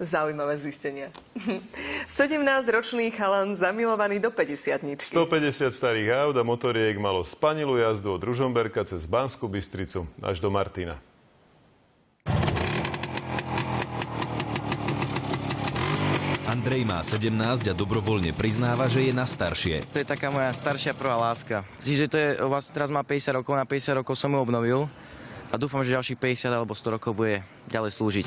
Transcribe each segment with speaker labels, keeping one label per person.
Speaker 1: Zaujímavé zistenia. 17-ročný chalan zamilovaný do 50-ničky.
Speaker 2: 150 starých aut a motoriek malo spanilú jazdu od Ružomberka cez Banskú Bystricu až do Martina.
Speaker 3: Andrej má 17 a dobrovoľne priznáva, že je na staršie.
Speaker 4: To je taká moja staršia prvá láska. Čiže to je, vlastne teraz má 50 rokov, na 50 rokov som ju obnovil a dúfam, že ďalších 50 alebo 100 rokov bude ďalej slúžiť.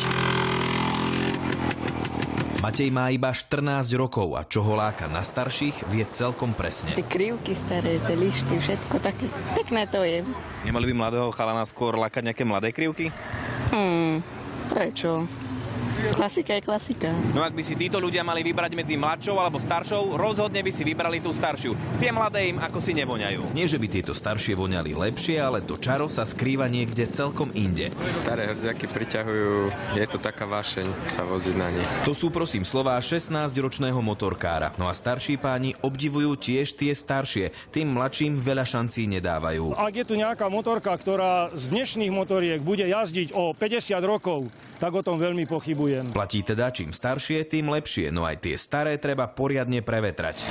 Speaker 3: Matej má iba 14 rokov a čo ho láka na starších, vie celkom presne.
Speaker 5: Tie krivky staré, tie lišty, všetko také pekné to je.
Speaker 6: Nemali by mladého chalana skôr lákať nejaké mladé krivky?
Speaker 5: Prečo? Klasika je klasika.
Speaker 6: No ak by si títo ľudia mali vybrať medzi mladšou alebo staršou, rozhodne by si vybrali tú staršiu. Tie mladé im ako si nevoňajú.
Speaker 3: Nie, že by tieto staršie voňali lepšie, ale to čaro sa skrýva niekde celkom inde.
Speaker 7: Staré hrdziaky priťahujú, je to taká vášeň sa voziť na nich.
Speaker 3: To sú prosím slová 16-ročného motorkára. No a starší páni obdivujú tiež tie staršie. Tým mladším veľa šancí nedávajú.
Speaker 8: Ak je tu nejaká motorka, ktorá z dnešných motoriek bude jazdiť o 50 rokov, tak o tom veľmi pochybujem.
Speaker 3: Platí teda, čím staršie, tým lepšie, no aj tie staré treba poriadne prevetrať.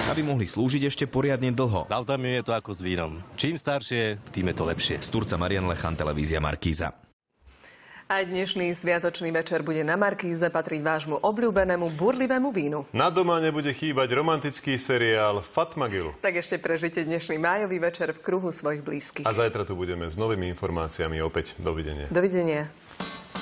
Speaker 3: Aby mohli slúžiť ešte poriadne dlho.
Speaker 9: S autami je to ako s vínom. Čím staršie, tým je to lepšie.
Speaker 3: Z Turca Marian Lechan, televízia Markíza.
Speaker 1: Aj dnešný sviatočný večer bude na Markíze patriť vášmu obľúbenému burlivému vínu.
Speaker 2: Na doma nebude chýbať romantický seriál Fatmagil.
Speaker 1: Tak ešte prežite dnešný májový večer v kruhu svojich blízkych.
Speaker 2: A zajtra tu budeme s novými informáciami opäť. Dovidenia.
Speaker 1: Dovidenia.